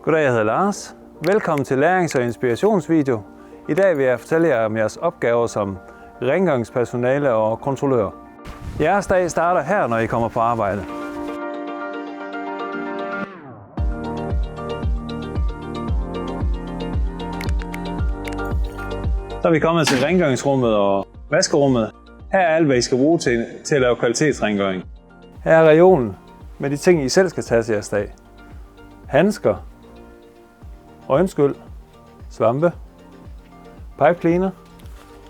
Goddag, jeg hedder Lars. Velkommen til lærings- og inspirationsvideo. I dag vil jeg fortælle jer om jeres opgaver som rengøringspersonale og kontrollør. Jeres dag starter her, når I kommer på arbejde. Så er vi kommet til rengøringsrummet og vaskerummet. Her er alt, hvad I skal bruge til at lave kvalitetsrengøring. Her er reolen med de ting, I selv skal tage til jeres dag. Handsker, øjenskyld, svampe, pipe cleaner,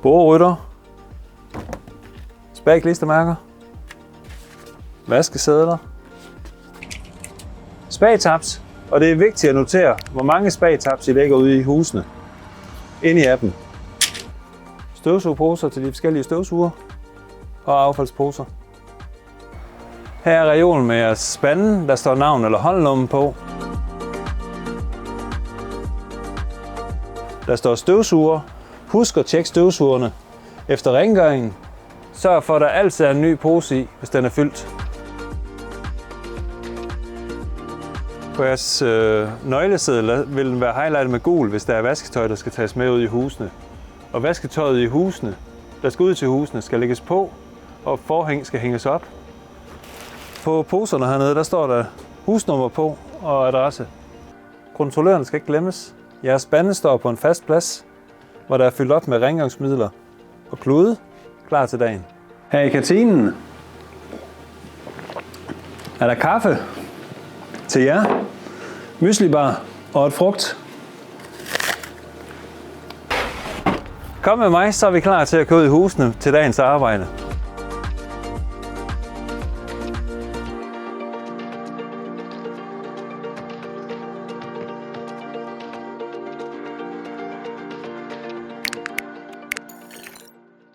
borerytter, spagklistermærker, vaskesedler, spagtaps, og det er vigtigt at notere, hvor mange spagtaps I lægger ude i husene, inde i appen. Støvsugerposer til de forskellige støvsuger og affaldsposer. Her er reolen med jeres spande, der står navn eller håndnummer på. Der står støvsuger. Husk at tjekke støvsugerne efter rengøringen. Sørg for, at der altid er en ny pose i, hvis den er fyldt. På jeres nøgleseddel vil den være highlightet med gul, hvis der er vasketøj, der skal tages med ud i husene. Og vasketøjet i husene, der skal ud til husene, skal lægges på, og forhæng skal hænges op. På poserne hernede, der står der husnummer på og adresse. Kontrolløren skal ikke glemmes. Jeres spande står på en fast plads, hvor der er fyldt op med rengøringsmidler og klude, klar til dagen. Her i kantinen er der kaffe til jer, myslibar og et frugt. Kom med mig, så er vi klar til at gå ud i husene til dagens arbejde.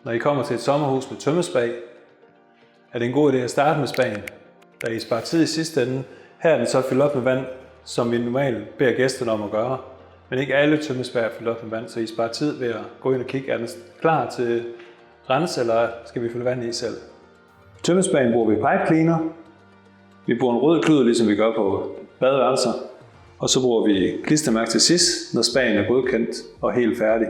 Når I kommer til et sommerhus med tømmespag, er det en god idé at starte med spagen, da I sparer tid i sidste ende. Her er den så fyldt op med vand, som vi normalt beder gæsterne om at gøre. Men ikke alle tømmespag er fyldt op med vand, så I sparer tid ved at gå ind og kigge, er den klar til rens, eller skal vi fylde vand i selv. Tømmespagen bruger vi pipe cleaner. Vi bruger en rød klud, ligesom vi gør på badeværelser. Og så bruger vi klistermærke til sidst, når spagen er godkendt og helt færdig.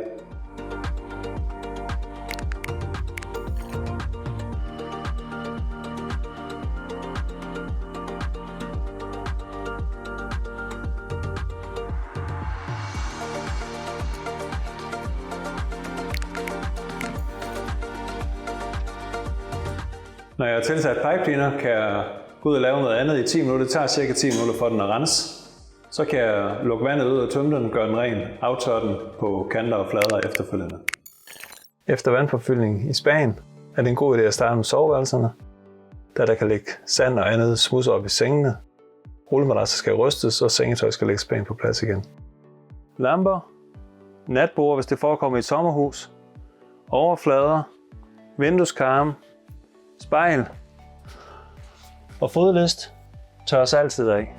Når jeg har tilsat pipe cleaner, kan jeg gå ud og lave noget andet i 10 minutter. Det tager cirka 10 minutter for den at rense. Så kan jeg lukke vandet ud og tømme den, gøre den ren, aftørre den på kanter og flader efterfølgende. Efter vandforfyldning i spagen er det en god idé at starte med soveværelserne, da der kan ligge sand og andet smuds op i sengene. Rullemadrasser skal rystes, og sengetøj skal lægges pænt på plads igen. Lamper, natborde, hvis det forekommer i et sommerhus, overflader, vindueskarme, spejl og fodlist tørres altid af.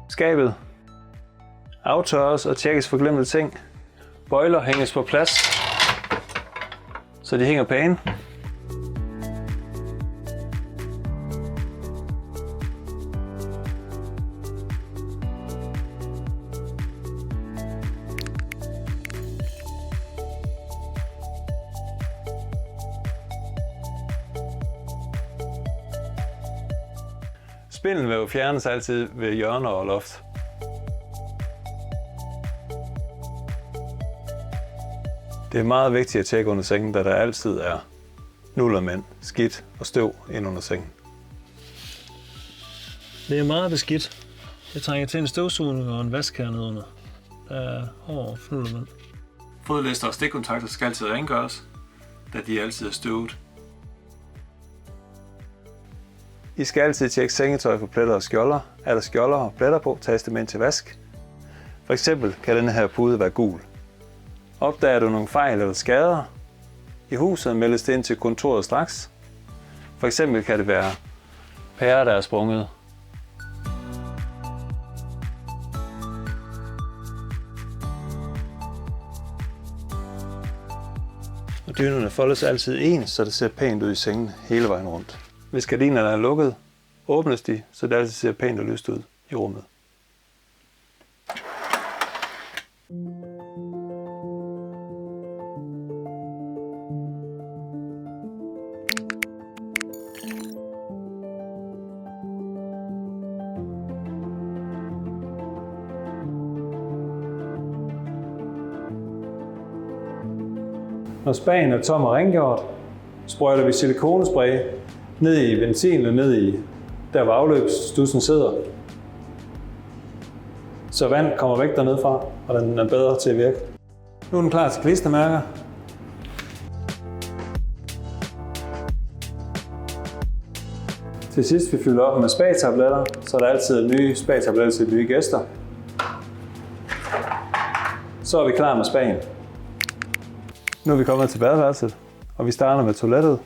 Skabet aftørres og tjekkes for glemte ting. Bøjler hænges på plads, så de hænger pæne. Spindelvæv fjernes altid ved hjørner og loft. Det er meget vigtigt at tjekke under sengen, da der altid er nullermænd, skidt og støv ind under sengen. Det er meget beskidt. Jeg trænger til en støvsugning og en vask hernede under. Der er hård nullermænd. Fodlister og stikkontakter skal altid rengøres, da de altid er støvet. I skal altid tjekke sengetøj for pletter og skjolder. Er der skjolder og pletter på, tages det med ind til vask. For eksempel kan denne her pude være gul. Opdager du nogle fejl eller skader i huset, meldes det ind til kontoret straks. For eksempel kan det være pærer, der er sprunget. Og dynerne foldes altid ens, så det ser pænt ud i sengen hele vejen rundt. Hvis gardinerne er lukket, åbnes de, så det altid ser pænt og lyst ud i rummet. Når spaden er tom og rengjort, sprøjter vi silikonespray ned i ventilen og ned i der hvor afløbsstudsen sidder. Så vand kommer væk dernede fra, og den er bedre til at virke. Nu er den klar til klistermærker. Til sidst vi fylder op med spagtabletter, så er der altid nye spagtabletter til nye gæster. Så er vi klar med spagen. Nu er vi kommet til badeværelset, og vi starter med toilettet.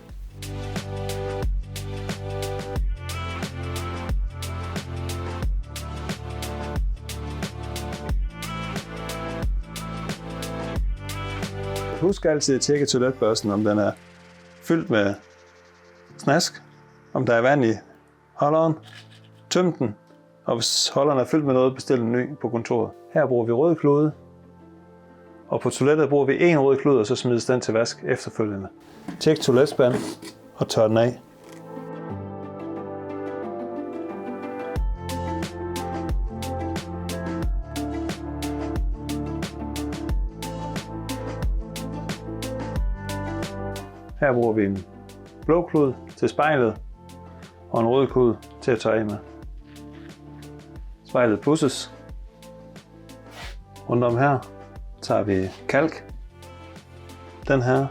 Husk altid at tjekke toiletbørsten, om den er fyldt med snask, om der er vand i holderen, tøm den, og hvis holderen er fyldt med noget, bestil en ny på kontoret. Her bruger vi rød klude, og på toilettet bruger vi en rød klud, og så smides den til vask efterfølgende. Tjek toiletspanden og tør den af. Her bruger vi en blå klud til spejlet og en rød klud til at tørre af med. Spejlet pudses. Rundt om her tager vi kalk. Den her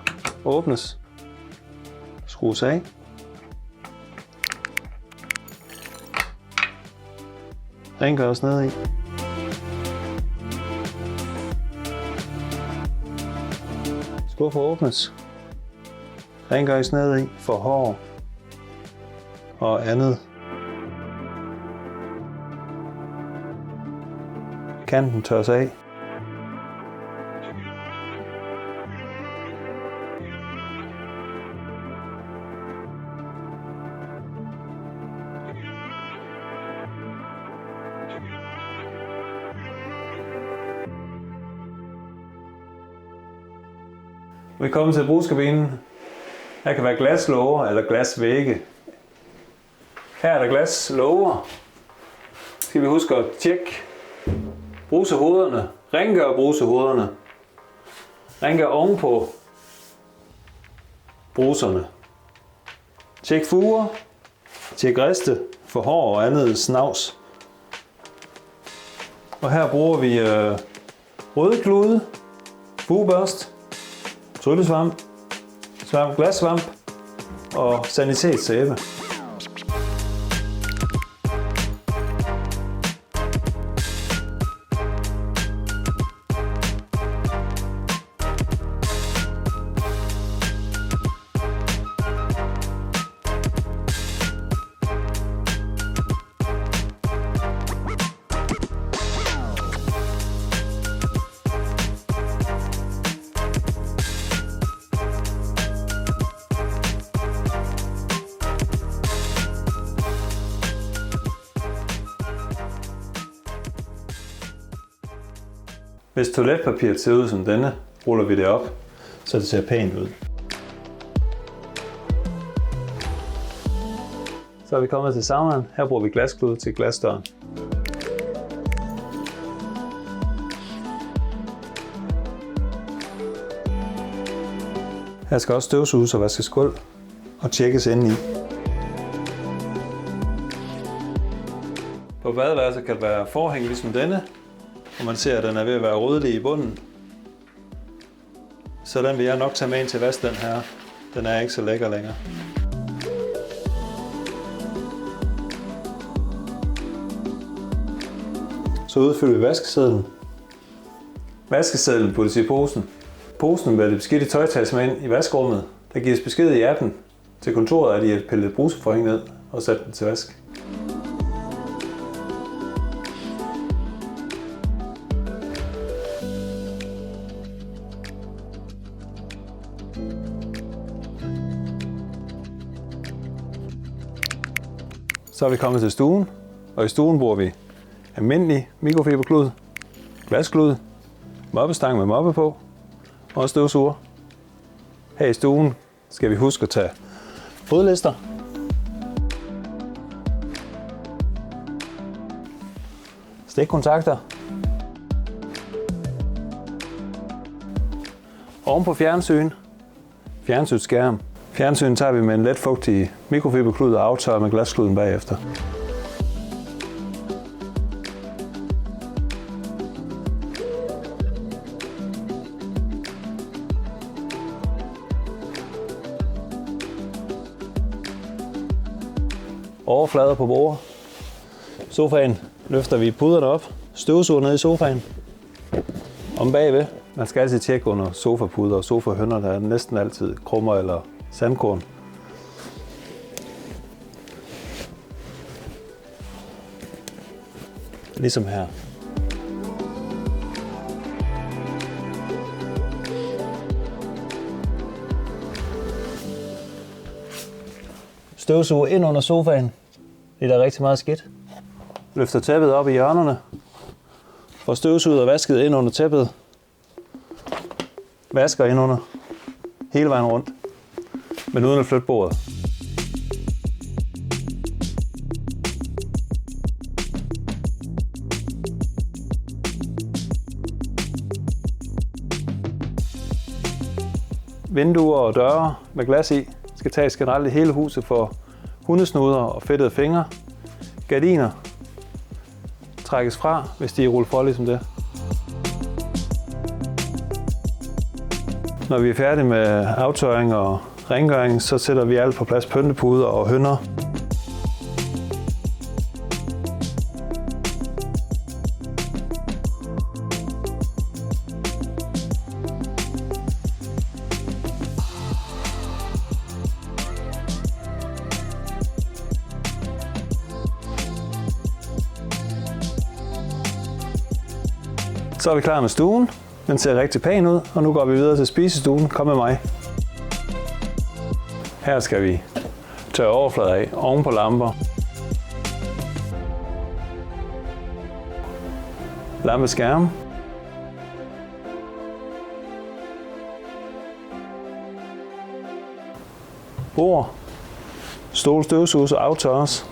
åbnes, skrues af. Rengøres ned i. Skuffer åbnes. Rengøres ned i for hår og andet. Kanten tørres af. Vi kommer til brugskabinen. Her kan være glaslåger eller glasvægge. Her er der glaslåger. Skal vi huske at tjekke brusehoderne. Rengør brusehoderne. Rengør ovenpå bruserne. Tjek fuger. Tjek riste for hår og andet snavs. Og her bruger vi røde klude, fugebørst, tryllesvamp, glassvamp og sanitetssæbe. Hvis toiletpapiret ser ud som denne, ruller vi det op, så det ser pænt ud. Så er vi kommet til saunaen. Her bruger vi glasklud til glasdøren. Her skal også støvsuges og vaskes gulv og tjekkes indeni. På badeværelset kan der være forhæng ligesom denne, og man ser, at den er ved at være rødlig i bunden. Så den vil jeg nok tage med ind til vask, den her. Den er ikke så lækker længere. Så udfylder vi vaskesedlen. Vaskesedlen puttes i posen. Posen med det beskidte tøj tages med ind i vaskerummet. Der gives besked i appen til kontoret, at I har pillet bruseforhæng ned og sat den til vask. Så er vi kommet til stuen, og i stuen bruger vi almindelig mikrofiberklud, glasklud, moppestang med moppe på og støvsuger. Her i stuen skal vi huske at tage fodlister, stikkontakter, oven på fjernsynsskærm. Fjernsynet tager vi med en let fugtig mikrofiberklud og aftørrer med glaskluden bagefter. Overflader på bord. Sofaen løfter vi puderne op, støvsuger ned i sofaen. Om bagved. Man skal altid tjekke under sofapuder og sofahønder, der er næsten altid krummer eller sandkorn. Ligesom her. Støvsuger ind under sofaen. Det er der rigtig meget skidt. Løfter tæppet op i hjørnerne. Får støvsuget og vasket ind under tæppet. Vasker ind under. Hele vejen rundt. Men uden at flytte bordet. Vinduer og døre med glas i skal tages generelt i hele huset for hundesnuder og fedtede fingre. Gardiner trækkes fra, hvis de er rullet for ligesom det. Når vi er færdige med aftørring og rengøring, så sætter vi alt på plads, pyntepuder og hønder. Så er vi klar med stuen. Den ser rigtig pæn ud, og nu går vi videre til spisestuen. Kom med mig. Her skal vi tørre overflader af oven på lamper. Lampeskærme. Bord. Stol støvsuges og aftørres.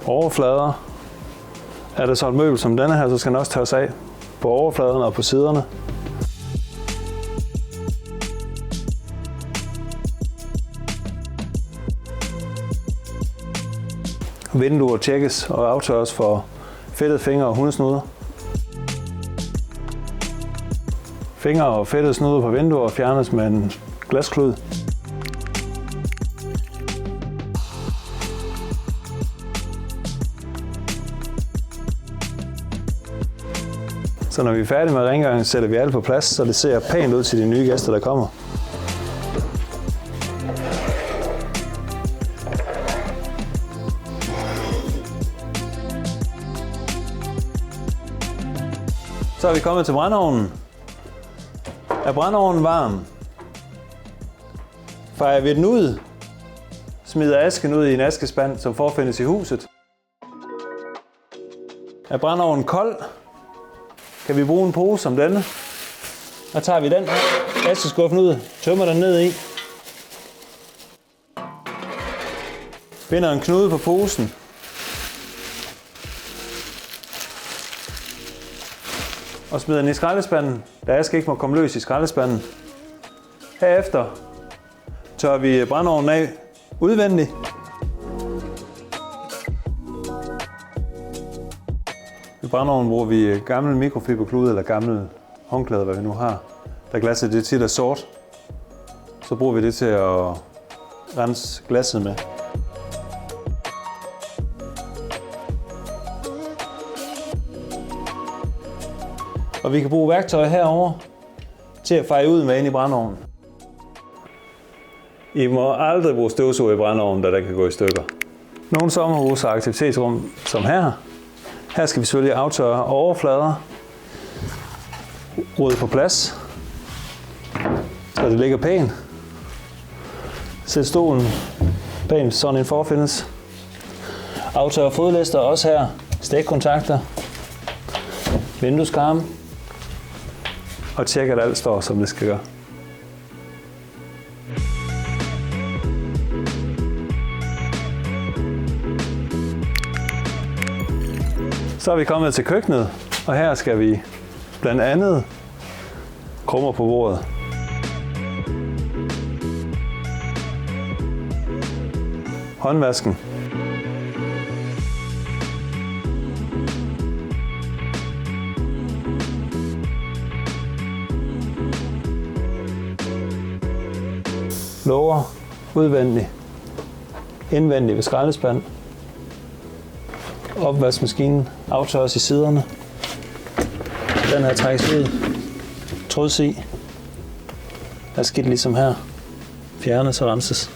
Overflader. Er det så et møbel som denne her, så skal den også tørres af på overfladerne og på siderne. Vinduer tjekkes og aftørres for fedtede fingre og hundesnuder. Fingre og fedtede snuder på vinduer fjernes med en glasklud. Så når vi er færdige med rengøringen, sætter vi alt på plads, så det ser pænt ud til de nye gæster, der kommer. Så er vi kommet til brændeovnen. Er brændeovnen varm? Fejrer vi den ud? Smider asken ud i en askespand, som forfindes i huset. Er brændeovnen kold? Kan vi bruge en pose som denne? Så tager vi den askeskuffen ud, tømmer den ned i. Binder en knude på posen. Og smider den i skraldespanden, da aske ikke må komme løs i skraldespanden. Herefter tørrer vi brændeovnen af udvendigt. I brændeovnen bruger vi gamle mikrofiberklude eller gamle håndklæder, hvad vi nu har. Da glasset det tit er sort, så bruger vi det til at rense glasset med. Og vi kan bruge værktøj herover til at feje ud med ind i brændeovnen. I må aldrig bruge støvsuger i brændeovnen, da der kan gå i stykker. Nogle sommerhuse og aktivitetsrum som her Her skal vi selvfølgelig aftørre overflader, rode på plads, så det ligger pænt. Sæt stolen pænt, sådan en forfindes. Aftørre fodlister også her, stikkontakter, vindueskarme og tjek, at alt står, som det skal gøre. Så er vi kommet til køkkenet, og her skal vi blandt andet krummer på bordet. Håndvasken. Låger udvendigt, indvendigt ved skraldespand. Opvaskemaskinen aftørres i siderne. Den her trækkes ud, tråds i. Der er skidt ligesom her. Fjernes og renses.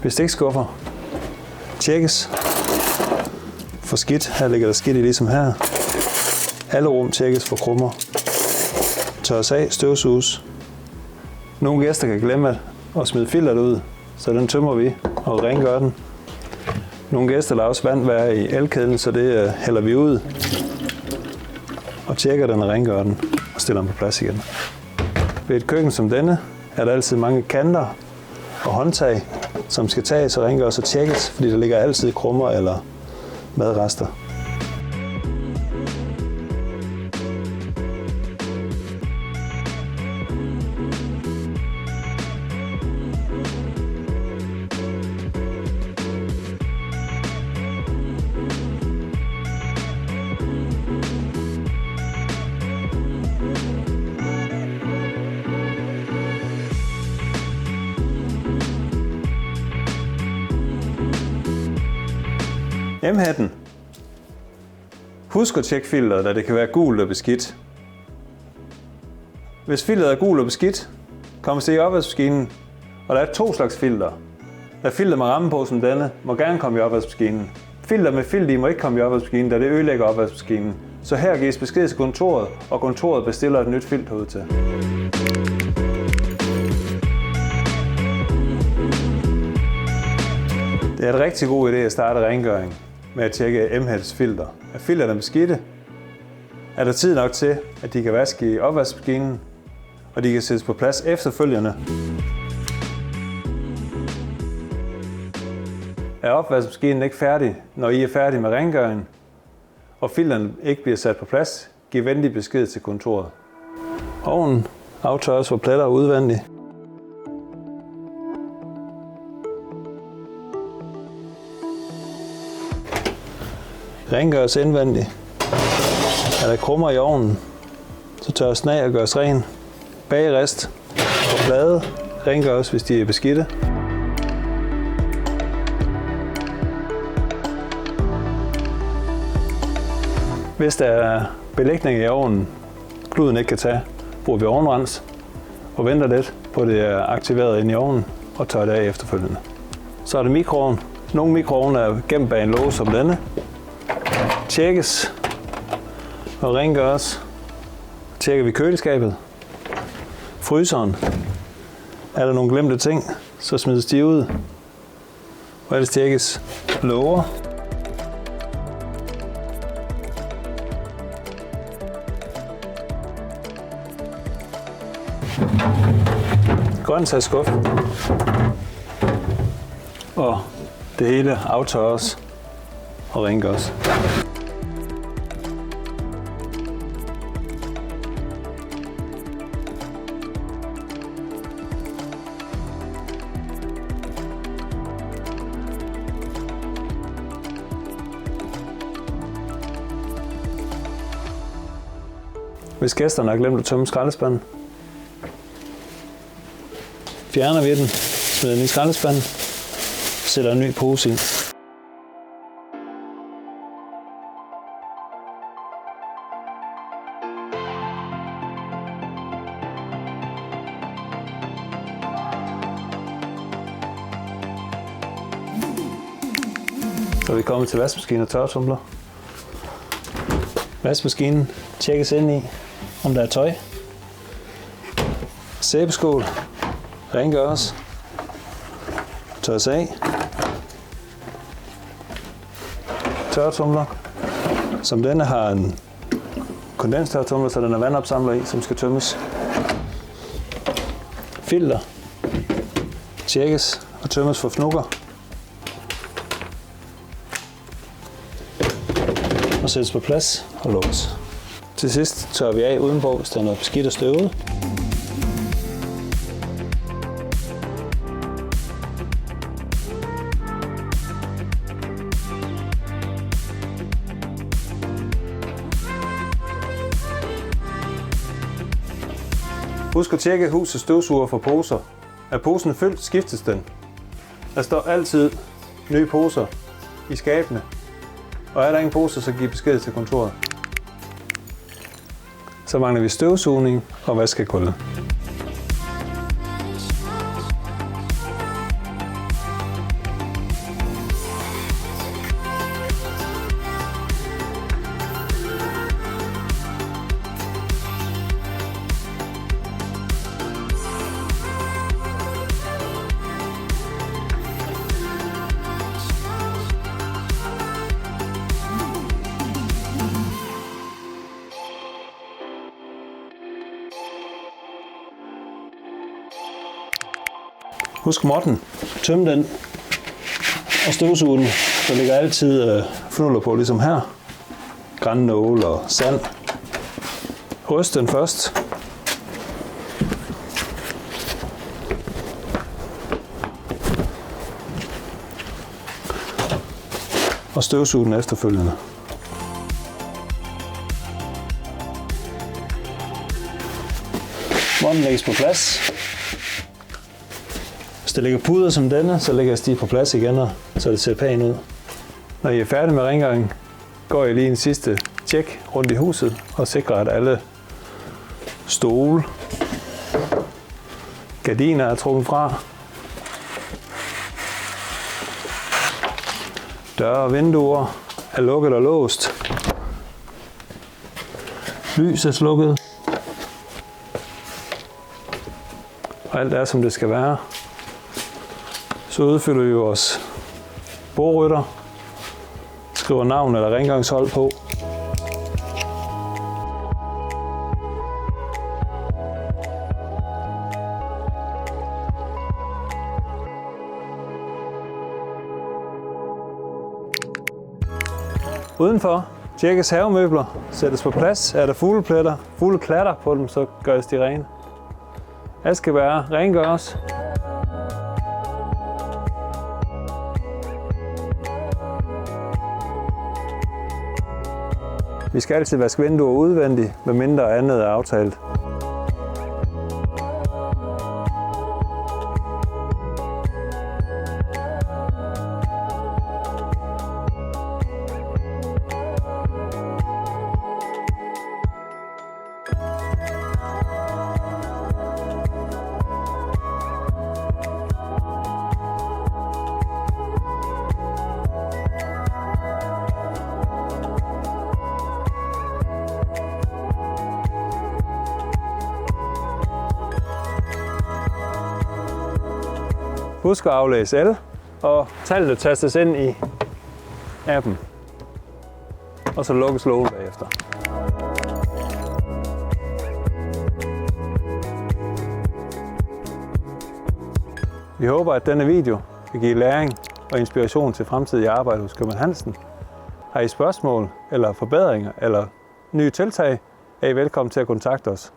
Bestikskuffer tjekkes for skidt. Her ligger der skidt i ligesom her. Alle rum tjekkes for krummer. Tørres af, støvsuges. Nogle gæster kan glemme at smide filteret ud, så den tømmer vi og rengør den. Nogle gæster lader også vand være i elkedlen, så det hælder vi ud og tjekker den og rengør den og stiller den på plads igen. Ved et køkken som denne er der altid mange kanter og håndtag, som skal tages og rengøres og tjekkes, fordi der ligger altid krummer eller madrester. M-hatten. Husk at tjekke filteret, da det kan være gult og beskidt. Hvis filteret er gult og beskidt, kommer det i opvaskemaskinen, og der er 2 slags filter. Der er filter med ramme på som denne, må gerne komme i opvaskemaskinen. Filter med filter i må ikke komme i opvaskemaskinen, da det ødelægger opvaskemaskinen. Så her gives besked til kontoret, og kontoret bestiller et nyt filter ud til. Det er en rigtig god idé at starte rengøring med at tjekke M-hattens filter. Er filterne beskidte, er der tid nok til, at de kan vaske i opvaskemaskinen, og de kan sættes på plads efterfølgende. Er opvaskemaskinen ikke færdig, når I er færdige med rengøringen, og filterne ikke bliver sat på plads, giv venlig besked til kontoret. Ovnen aftørres for pletter udvendigt. Rengøres indvendigt. Er der krummer i ovnen, så tørres den af og gøres ren. Bagerist og plade rengøres, hvis de er beskidte. Hvis der er belægning i ovnen, kluden ikke kan tage, bruger vi ovnrens og venter lidt på, at det er aktiveret inde i ovnen og tørrer det af efterfølgende. Så er det mikroovn. Nogle mikroovne er gemt bag en låge som denne. Tjekkes og rengøres. Tjekker vi køleskabet. Fryseren. Er der nogle glemte ting, så smides de ud. Og ellers tjekkes låger. Grøntsagsskuffe. Og det hele aftørres og rengøres. Hvis gæsterne har glemt at tømme skraldespanden, fjerner vi den, smider den i skraldespanden, sætter en ny pose i. Så er vi kommet til vaskemaskinen og tørretumbler. Vaskemaskinen tjekkes ind i, om der er tøj. Sæbeskål rengøres. Tørres af. Tørretumbler. Som denne har en kondenstørretumbler, så den er vandopsamler i, som skal tømmes. Filter tjekkes og tømmes for fnukker. Og sættes på plads og lukkes. Til sidst tørrer vi af udenpå, hvis der er noget beskidt og støvet. Husk at tjekke husets støvsuger for poser. Er posen fyldt, skiftes den. Der står altid nye poser i skabene. Og er der ingen poser, så giv besked til kontoret. Så mangler vi støvsugning og vaskegulvet. Husk måtten. Tøm den og støvsuge den. Der ligger altid fnuller på, ligesom her. Grænnåle og sand. Ryst den først. Og støvsuge den efterfølgende. Måtten lægges på plads. Hvis der ligger puder som denne, så lægger jeg de på plads igen, så det ser pænt ud. Når I er færdige med rengøringen, går jeg lige en sidste tjek rundt i huset og sikrer, at alle stole, gardiner er trukket fra. Døre og vinduer er lukket og låst. Lys er slukket. Og alt er, som det skal være. Så udfylder vi vores bordrytter, skriver navn eller rengøringshold på. Udenfor tjekkes havemøbler, sættes på plads. Er der fuglepletter, fugleklatter på dem, så gøres de rene. Alt skal være rengøres. Vi skal altid vaske vinduer udvendigt, medmindre andet er aftalt. Husk at aflæse el, og tallet tastes ind i appen. Og så lukkes lågen bagefter. Vi håber, at denne video kan give læring og inspiration til fremtidig arbejde hos Købmann Hansen. Har I spørgsmål eller forbedringer eller nye tiltag, er I velkommen til at kontakte os.